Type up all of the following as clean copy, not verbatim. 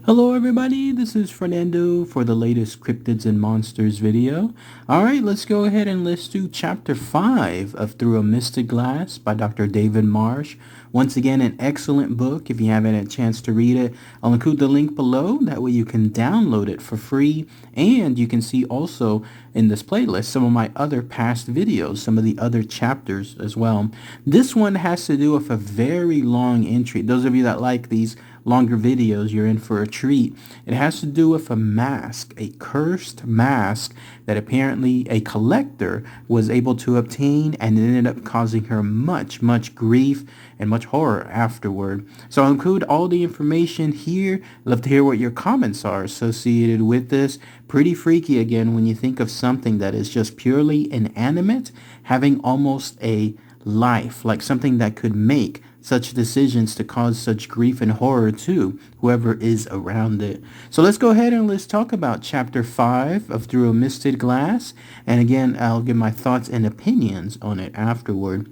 Hello everybody, this is Fernando for the latest Cryptids and Monsters video. Alright, let's go ahead and let's do chapter 5 of Through a Misted Glass by Dr. David Marsh. Once again, an excellent book. If you haven't had a chance to read it, I'll include the link below. That way you can download it for free. And you can see also in this playlist some of my other past videos, some of the other chapters as well. This one has to do with a very long entry. Those of you that like these longer videos, you're in for a treat. It has to do with a mask, a cursed mask that apparently a collector was able to obtain, and it ended up causing her much grief and much horror afterward. So I'll include all the information here. I'd love to hear what your comments are associated with this. Pretty freaky again when you think of something that is just purely inanimate having almost a life, like something that could make such decisions to cause such grief and horror to whoever is around it. So let's go ahead and let's talk about chapter 5 of Through a Misted Glass. And again, I'll give my thoughts and opinions on it afterward.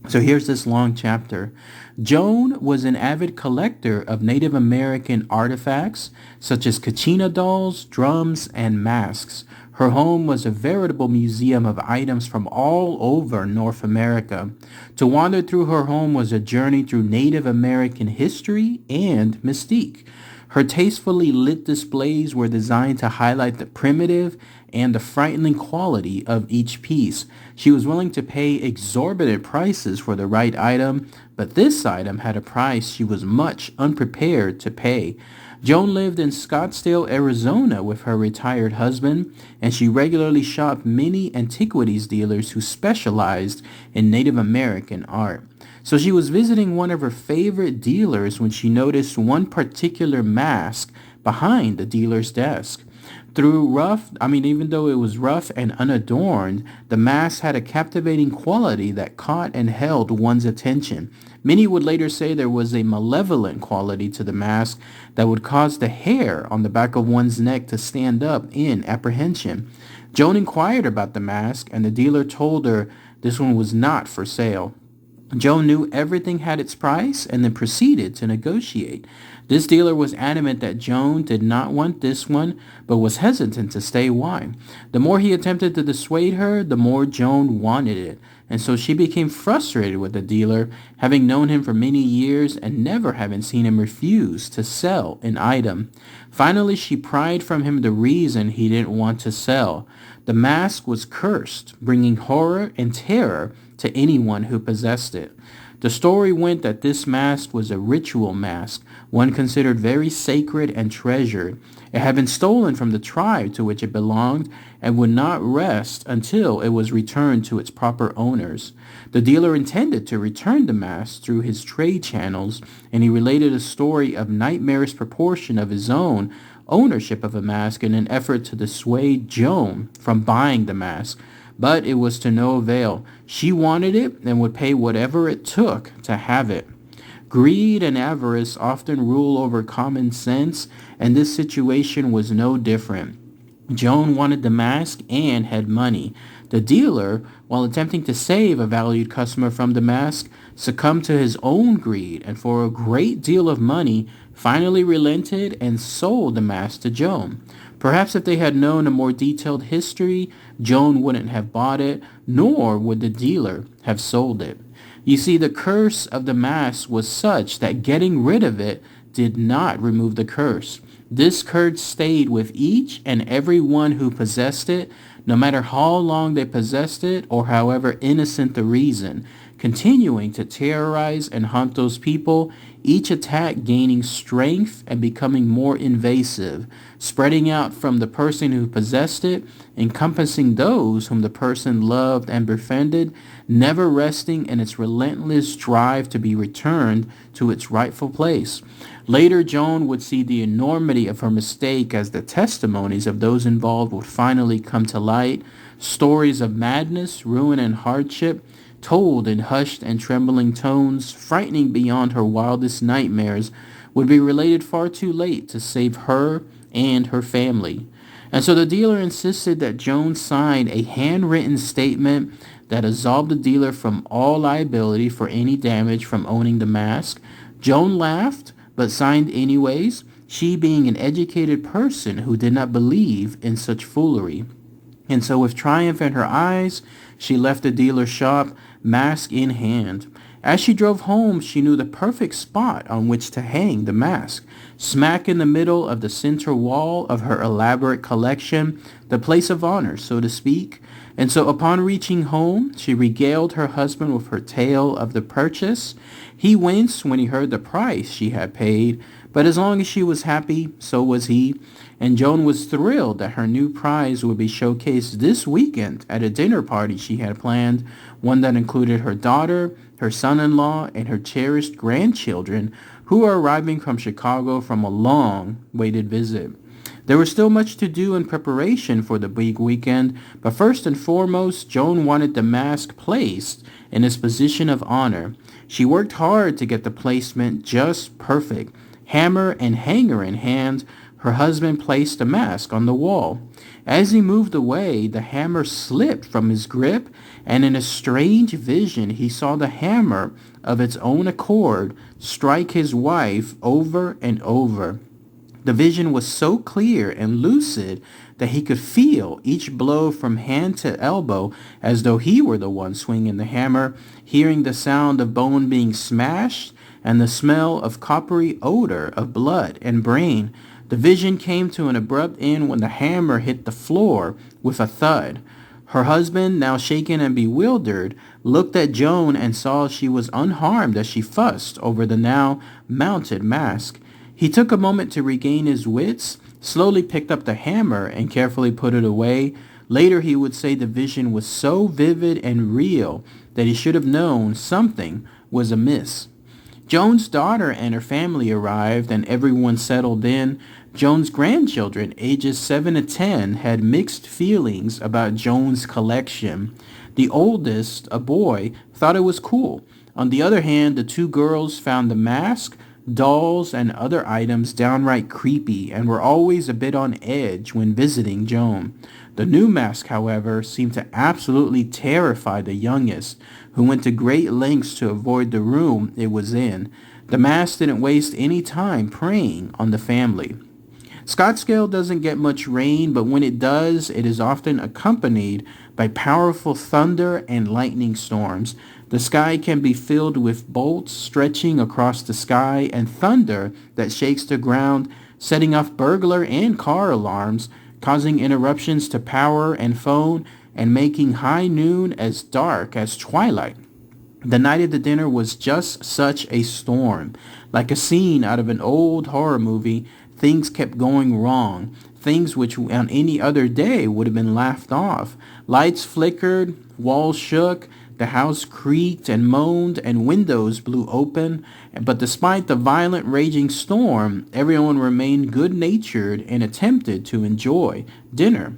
So here's this long chapter. Joan was an avid collector of Native American artifacts, such as kachina dolls, drums, and masks. Her home was a veritable museum of items from all over North America. To wander through her home was a journey through Native American history and mystique. Her tastefully lit displays were designed to highlight the primitive and the frightening quality of each piece. She was willing to pay exorbitant prices for the right item, but this item had a price she was much unprepared to pay. Joan lived in Scottsdale, Arizona with her retired husband, and she regularly shopped many antiquities dealers who specialized in Native American art. So she was visiting one of her favorite dealers when she noticed one particular mask behind the dealer's desk. Even though it was rough and unadorned, the mask had a captivating quality that caught and held one's attention. Many would later say there was a malevolent quality to the mask that would cause the hair on the back of one's neck to stand up in apprehension. Joan inquired about the mask, and the dealer told her this one was not for sale. Joan knew everything had its price and then proceeded to negotiate. This dealer was adamant that Joan did not want this one, but was hesitant to say why. The more he attempted to dissuade her, the more Joan wanted it, and so she became frustrated with the dealer, having known him for many years and never having seen him refuse to sell an item. Finally, she pried from him the reason he didn't want to sell. The mask was cursed, bringing horror and terror to anyone who possessed it. The story went that this mask was a ritual mask, one considered very sacred and treasured. It had been stolen from the tribe to which it belonged and would not rest until it was returned to its proper owners. The dealer intended to return the mask through his trade channels, and he related a story of nightmarish proportion of his own ownership of a mask in an effort to dissuade Joan from buying the mask. But it was to no avail. She wanted it and would pay whatever it took to have it. Greed and avarice often rule over common sense, and this situation was no different. Joan wanted the mask and had money. The dealer, while attempting to save a valued customer from the mask, succumbed to his own greed and for a great deal of money finally relented and sold the mask to Joan. Perhaps if they had known a more detailed history, Joan wouldn't have bought it, nor would the dealer have sold it. You see, the curse of the mask was such that getting rid of it did not remove the curse. This curse stayed with each and every one who possessed it, no matter how long they possessed it or however innocent the reason, continuing to terrorize and haunt those people, each attack gaining strength and becoming more invasive, spreading out from the person who possessed it, encompassing those whom the person loved and befriended, never resting in its relentless drive to be returned to its rightful place. Later, Joan would see the enormity of her mistake as the testimonies of those involved would finally come to light. Stories of madness, ruin, and hardship, told in hushed and trembling tones, frightening beyond her wildest nightmares, would be related far too late to save her and her family. And so the dealer insisted that Joan sign a handwritten statement that absolved the dealer from all liability for any damage from owning the mask. Joan laughed, but signed anyways, she being an educated person who did not believe in such foolery. And so with triumph in her eyes, she left the dealer's shop, mask in hand. As she drove home, she knew the perfect spot on which to hang the mask, smack in the middle of the center wall of her elaborate collection, the place of honor, so to speak. And so upon reaching home, she regaled her husband with her tale of the purchase. He winced when he heard the price she had paid, but as long as she was happy, so was he. And Joan was thrilled that her new prize would be showcased this weekend at a dinner party she had planned, one that included her daughter, her son-in-law, and her cherished grandchildren, who were arriving from Chicago from a long-waited visit. There was still much to do in preparation for the big weekend, but first and foremost, Joan wanted the mask placed in its position of honor. She worked hard to get the placement just perfect. Hammer and hanger in hand, her husband placed the mask on the wall. As he moved away, the hammer slipped from his grip, and in a strange vision he saw the hammer of its own accord strike his wife over and over. The vision was so clear and lucid that he could feel each blow from hand to elbow as though he were the one swinging the hammer, hearing the sound of bone being smashed and the smell of coppery odor of blood and brain. The vision came to an abrupt end when the hammer hit the floor with a thud. Her husband, now shaken and bewildered, looked at Joan and saw she was unharmed as she fussed over the now mounted mask. He took a moment to regain his wits, slowly picked up the hammer and carefully put it away. Later he would say the vision was so vivid and real that he should have known something was amiss. Joan's daughter and her family arrived and everyone settled in. Joan's grandchildren, ages 7 to 10, had mixed feelings about Joan's collection. The oldest, a boy, thought it was cool. On the other hand, the two girls found the mask, dolls, and other items downright creepy and were always a bit on edge when visiting Joan. The new mask, however, seemed to absolutely terrify the youngest, who went to great lengths to avoid the room it was in. The mask didn't waste any time preying on the family. Scottsdale doesn't get much rain, but when it does, it is often accompanied by powerful thunder and lightning storms. The sky can be filled with bolts stretching across the sky and thunder that shakes the ground, setting off burglar and car alarms, causing interruptions to power and phone, and making high noon as dark as twilight. The night of the dinner was just such a storm. Like a scene out of an old horror movie, things kept going wrong. Things which on any other day would have been laughed off. Lights flickered, walls shook, the house creaked and moaned, and windows blew open. But despite the violent raging storm, everyone remained good-natured and attempted to enjoy dinner.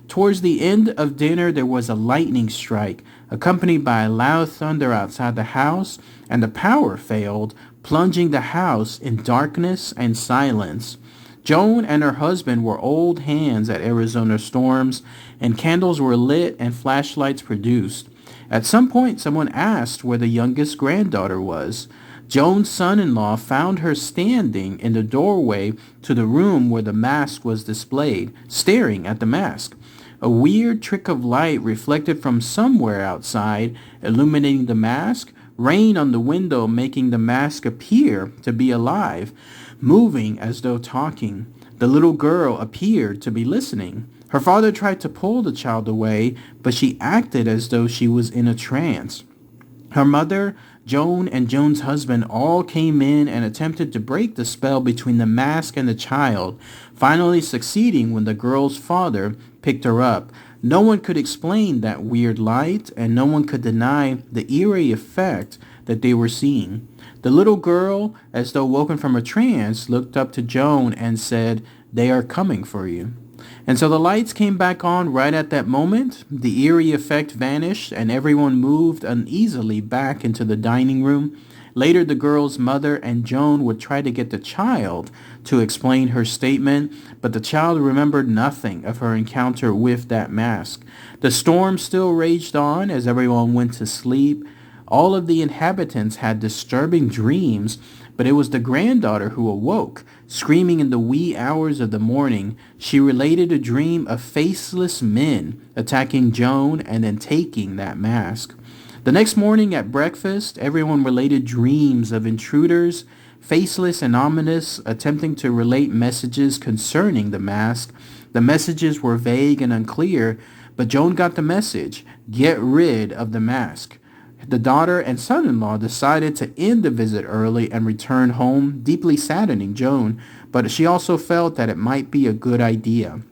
Towards the end of dinner, there was a lightning strike, accompanied by a loud thunder outside the house, and the power failed, plunging the house in darkness and silence. Joan and her husband were old hands at Arizona storms, and candles were lit and flashlights produced. At some point, someone asked where the youngest granddaughter was. Joan's son-in-law found her standing in the doorway to the room where the mask was displayed, staring at the mask. A weird trick of light reflected from somewhere outside, illuminating the mask, rain on the window making the mask appear to be alive, moving as though talking. The little girl appeared to be listening. Her father tried to pull the child away, but she acted as though she was in a trance. Her mother, Joan, and Joan's husband all came in and attempted to break the spell between the mask and the child, finally succeeding when the girl's father picked her up. No one could explain that weird light, and no one could deny the eerie effect that they were seeing. The little girl, as though woken from a trance, looked up to Joan and said, "They are coming for you." And so the lights came back on right at that moment. The eerie effect vanished, and everyone moved uneasily back into the dining room. Later, the girl's mother and Joan would try to get the child to explain her statement, but the child remembered nothing of her encounter with that mask. The storm still raged on as everyone went to sleep. All of the inhabitants had disturbing dreams, But it was the granddaughter who awoke, screaming in the wee hours of the morning. She related a dream of faceless men attacking Joan and then taking that mask. The next morning at breakfast, everyone related dreams of intruders, faceless and ominous, attempting to relate messages concerning the mask. The messages were vague and unclear, but Joan got the message: get rid of the mask. The daughter and son-in-law decided to end the visit early and return home, deeply saddening Joan, but she also felt that it might be a good idea.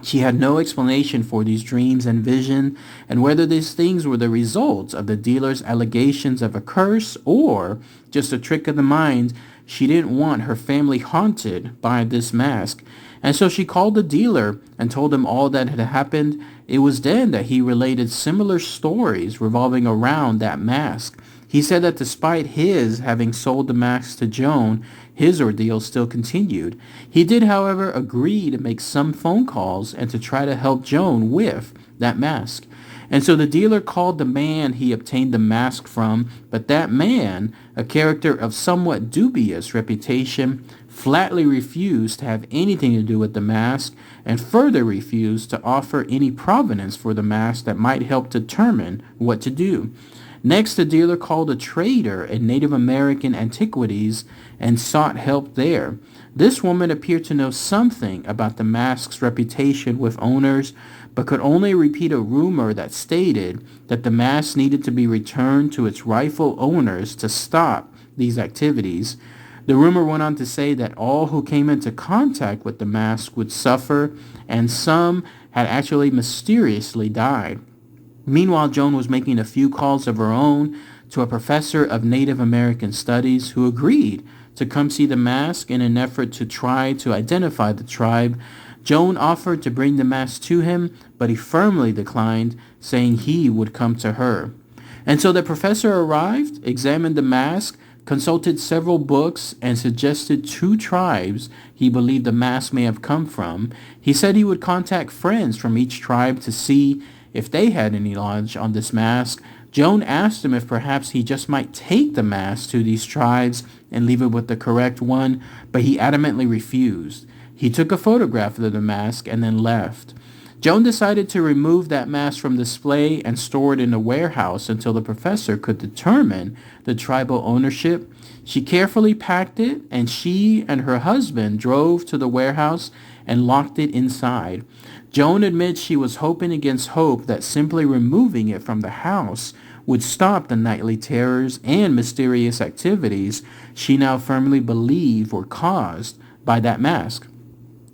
She had no explanation for these dreams and vision, and whether these things were the results of the dealer's allegations of a curse or just a trick of the mind. She didn't want her family haunted by this mask. And so she called the dealer and told him all that had happened. It was then that he related similar stories revolving around that mask. He said that despite his having sold the mask to Joan, his ordeal still continued. He did, however, agree to make some phone calls and to try to help Joan with that mask. And so the dealer called the man he obtained the mask from, but that man, a character of somewhat dubious reputation, flatly refused to have anything to do with the mask and further refused to offer any provenance for the mask that might help determine what to do. Next, the dealer called a trader in Native American antiquities and sought help there. This woman appeared to know something about the mask's reputation with owners, but could only repeat a rumor that stated that the mask needed to be returned to its rightful owners to stop these activities. The rumor went on to say that all who came into contact with the mask would suffer, and some had actually mysteriously died. Meanwhile, Joan was making a few calls of her own to a professor of Native American Studies who agreed to come see the mask in an effort to try to identify the tribe. Joan offered to bring the mask to him, but he firmly declined, saying he would come to her. And so the professor arrived, examined the mask, consulted several books, and suggested 2 tribes he believed the mask may have come from. He said he would contact friends from each tribe to see if they had any knowledge on this mask. Joan asked him if perhaps he just might take the mask to these tribes and leave it with the correct one, but he adamantly refused. He took a photograph of the mask and then left. Joan decided to remove that mask from display and store it in a warehouse until the professor could determine the tribal ownership. She carefully packed it, and she and her husband drove to the warehouse and locked it inside. Joan admits she was hoping against hope that simply removing it from the house would stop the nightly terrors and mysterious activities she now firmly believed were caused by that mask.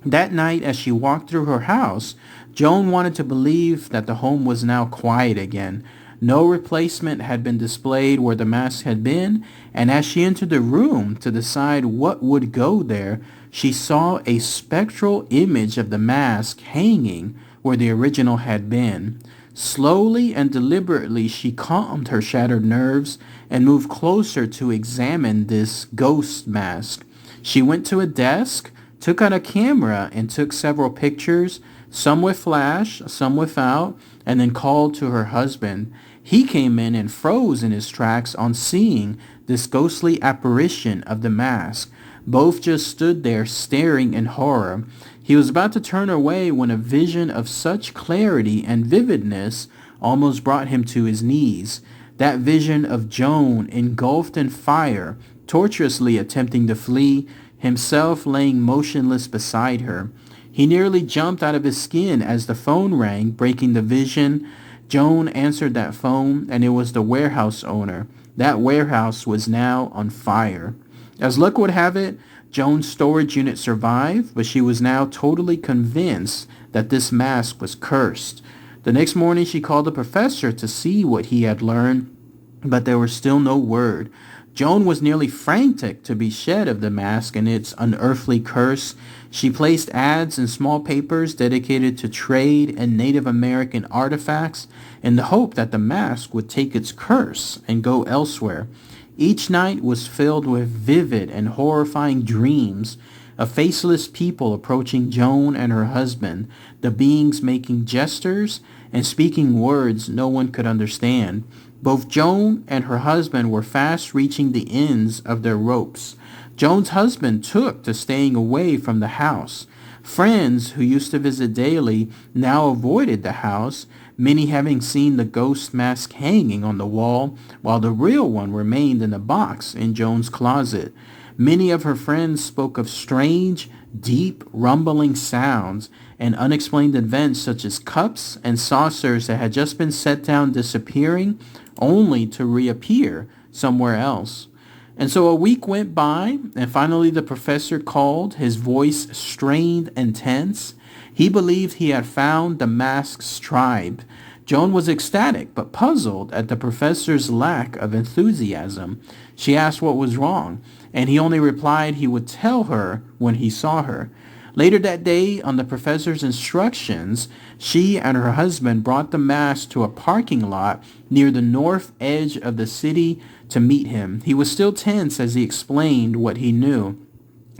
That night, as she walked through her house, Joan wanted to believe that the home was now quiet again. No replacement had been displayed where the mask had been, and as she entered the room to decide what would go there, she saw a spectral image of the mask hanging where the original had been. Slowly and deliberately, she calmed her shattered nerves and moved closer to examine this ghost mask. She went to a desk, took out a camera, and took several pictures, some with flash, some without, and then called to her husband. He came in and froze in his tracks on seeing this ghostly apparition of the mask. Both just stood there staring in horror. He was about to turn away when a vision of such clarity and vividness almost brought him to his knees. That vision of Joan engulfed in fire, tortuously attempting to flee, himself laying motionless beside her. He nearly jumped out of his skin as the phone rang, breaking the vision. Joan answered that phone, and it was the warehouse owner. That warehouse was now on fire. As luck would have it, Joan's storage unit survived, but she was now totally convinced that this mask was cursed. The next morning, she called the professor to see what he had learned, but there was still no word. Joan was nearly frantic to be shed of the mask and its unearthly curse. She placed ads in small papers dedicated to trade in Native American artifacts in the hope that the mask would take its curse and go elsewhere. Each night was filled with vivid and horrifying dreams of faceless people approaching Joan and her husband, the beings making gestures and speaking words no one could understand. Both Joan and her husband were fast reaching the ends of their ropes. Joan's husband took to staying away from the house. Friends who used to visit daily now avoided the house, many having seen the ghost mask hanging on the wall, while the real one remained in a box in Joan's closet. Many of her friends spoke of strange, deep, rumbling sounds and unexplained events such as cups and saucers that had just been set down disappearing only to reappear somewhere else. And so a week went by, and finally the professor called, his voice strained and tense. He believed he had found the mask's tribe. Joan was ecstatic, but puzzled at the professor's lack of enthusiasm. She asked what was wrong, and he only replied he would tell her when he saw her. Later that day, on the professor's instructions, she and her husband brought the mask to a parking lot near the north edge of the city to meet him. He was still tense as he explained what he knew.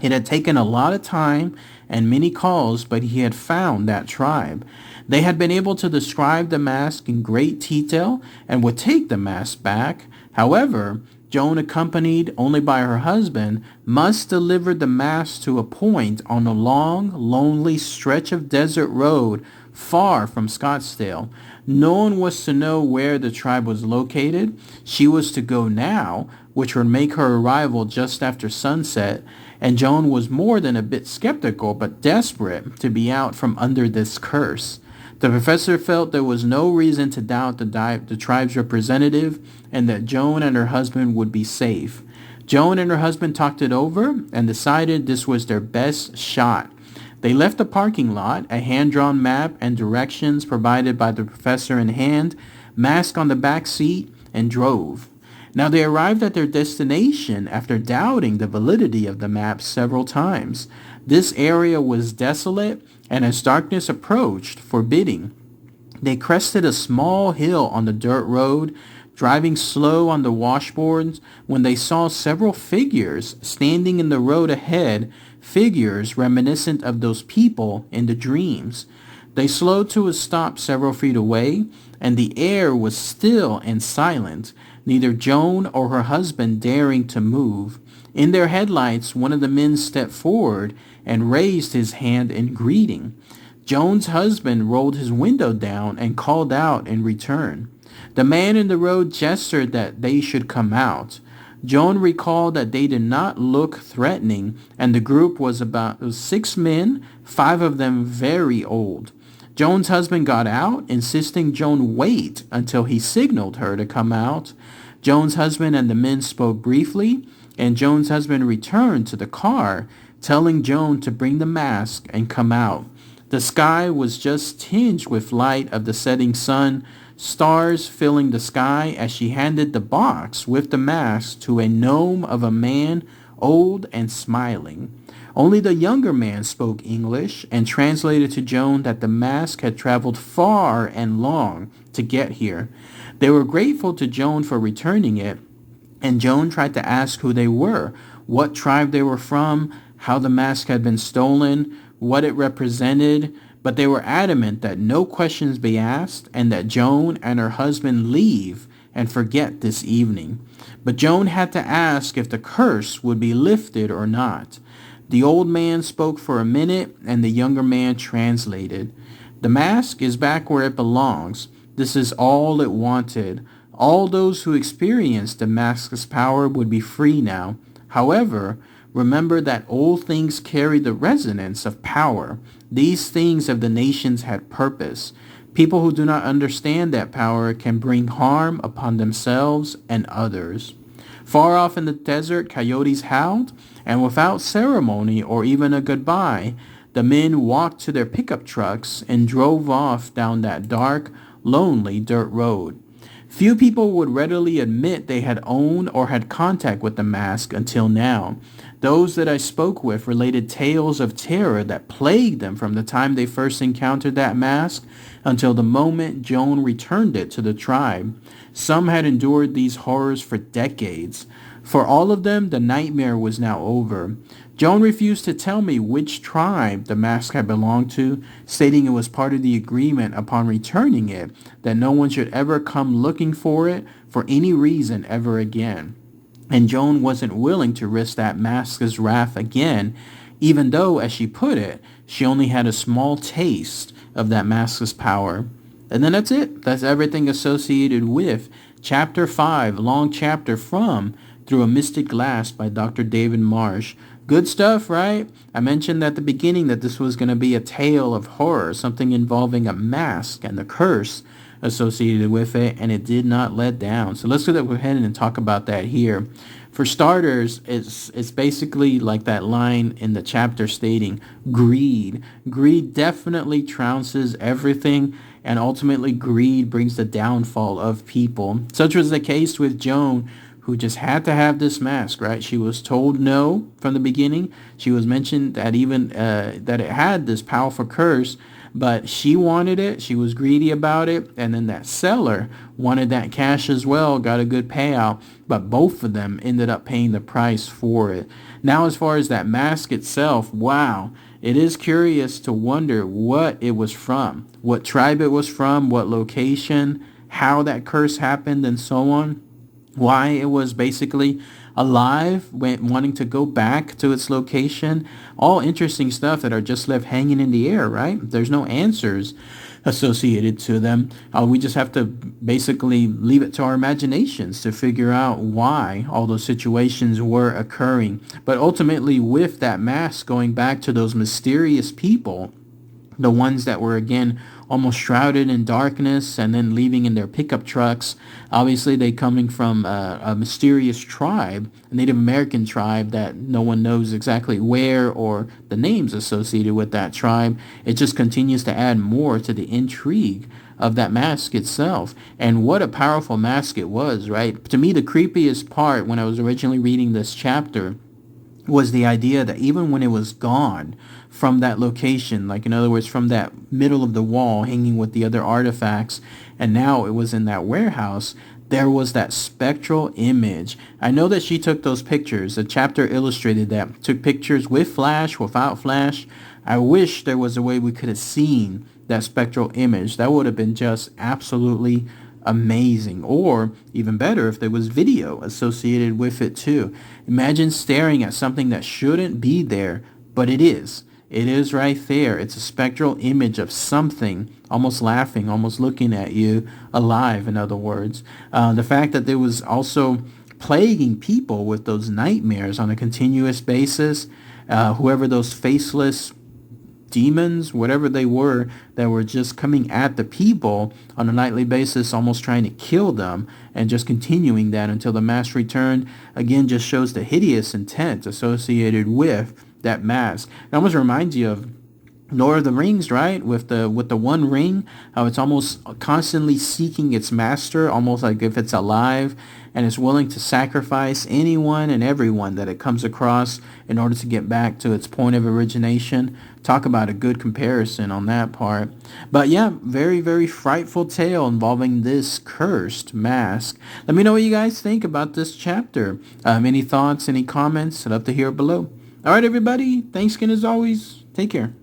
It had taken a lot of time and many calls, but he had found that tribe. They had been able to describe the mask in great detail and would take the mask back. However, Joan, accompanied only by her husband, must deliver the mask to a point on a long, lonely stretch of desert road far from Scottsdale. No one was to know where the tribe was located. She was to go now, which would make her arrival just after sunset, and Joan was more than a bit skeptical but desperate to be out from under this curse. The professor felt there was no reason to doubt the tribe's representative and that Joan and her husband would be safe. Joan and her husband talked it over and decided this was their best shot. They left the parking lot, a hand-drawn map and directions provided by the professor in hand, mask on the back seat, and drove. Now they arrived at their destination after doubting the validity of the map several times. This area was desolate, and as darkness approached, forbidding. They crested a small hill on the dirt road, driving slow on the washboards when they saw several figures standing in the road ahead, figures reminiscent of those people in the dreams. They slowed to a stop several feet away, and the air was still and silent, neither Joan or her husband daring to move. In their headlights, one of the men stepped forward and raised his hand in greeting. Joan's husband rolled his window down and called out in return. The man in the road gestured that they should come out. Joan recalled that they did not look threatening, and the group was about 6 men, 5 of them very old. Joan's husband got out, insisting Joan wait until he signaled her to come out. Joan's husband and the men spoke briefly, and Joan's husband returned to the car, telling Joan to bring the mask and come out. The sky was just tinged with light of the setting sun, stars filling the sky as she handed the box with the mask to a gnome of a man, old and smiling. Only the younger man spoke English and translated to Joan that the mask had traveled far and long to get here. They were grateful to Joan for returning it, and Joan tried to ask who they were, what tribe they were from, how the mask had been stolen, what it represented, but they were adamant that no questions be asked and that Joan and her husband leave and forget this evening. But Joan had to ask if the curse would be lifted or not. The old man spoke for a minute and the younger man translated. The mask is back where it belongs. This is all it wanted. All those who experienced the mask's power would be free now. However, remember that old things carry the resonance of power. These things of the nations had purpose. People who do not understand that power can bring harm upon themselves and others. Far off in the desert, coyotes howled, and without ceremony or even a goodbye, the men walked to their pickup trucks and drove off down that dark, lonely dirt road. Few people would readily admit they had owned or had contact with the mask until now. Those that I spoke with related tales of terror that plagued them from the time they first encountered that mask until the moment Joan returned it to the tribe. Some had endured these horrors for decades. For all of them, the nightmare was now over. Joan refused to tell me which tribe the mask had belonged to, stating it was part of the agreement upon returning it that no one should ever come looking for it for any reason ever again. And Joan wasn't willing to risk that mask's wrath again, even though, as she put it, she only had a small taste of that mask's power. And then that's it. That's everything associated with Chapter 5, long chapter from Through a Mystic Glass by Dr. David Marsh. Good stuff, right? I mentioned at the beginning that this was going to be a tale of horror, something involving a mask and the curse associated with it, and it did not let down. So let's go ahead and talk about that here. For starters, it's basically like that line in the chapter stating greed. Greed definitely trounces everything, and ultimately greed brings the downfall of people. Such was the case with Joan, who just had to have this mask, right? She was told no from the beginning. She was mentioned that even that it had this powerful curse, but she wanted it. She was greedy about it. And then that seller wanted that cash as well, got a good payout, but both of them ended up paying the price for it. Now, as far as that mask itself, wow, it is curious to wonder what it was from, what tribe it was from, what location, how that curse happened, and so on. Why it was basically alive, wanting to go back to its location. All interesting stuff that are just left hanging in the air, right? There's no answers associated to them. We just have to basically leave it to our imaginations to figure out why all those situations were occurring. But ultimately, with that mask going back to those mysterious people, the ones that were, again, almost shrouded in darkness and then leaving in their pickup trucks. Obviously, they coming from a mysterious tribe, a Native American tribe that no one knows exactly where or the names associated with that tribe. It just continues to add more to the intrigue of that mask itself. And what a powerful mask it was, right? To me, the creepiest part when I was originally reading this chapter was the idea that even when it was gone from that location, like in other words, from that middle of the wall hanging with the other artifacts, and now it was in that warehouse, there was that spectral image. I know that she took those pictures. The chapter illustrated that. Took pictures with flash, without flash. I wish there was a way we could have seen that spectral image. That would have been just absolutely amazing. Or even better if there was video associated with it too. Imagine staring at something that shouldn't be there, but it is. It is right there. It's a spectral image of something almost laughing, almost looking at you, alive, in other words. The fact that there was also plaguing people with those nightmares on a continuous basis, whoever those faceless demons, whatever they were, that were just coming at the people on a nightly basis, almost trying to kill them, and just continuing that until the mask returned, again, just shows the hideous intent associated with that mask. It almost reminds you of Lord of the Rings, right? With the one ring, how it's almost constantly seeking its master, almost like if it's alive, and it's willing to sacrifice anyone and everyone that it comes across in order to get back to its point of origination. Talk about a good comparison on that part. But yeah, very, very frightful tale involving this cursed mask. Let me know what you guys think about this chapter. Any thoughts, any comments? I'd love to hear it below. All right, everybody. Thanks again as always. Take care.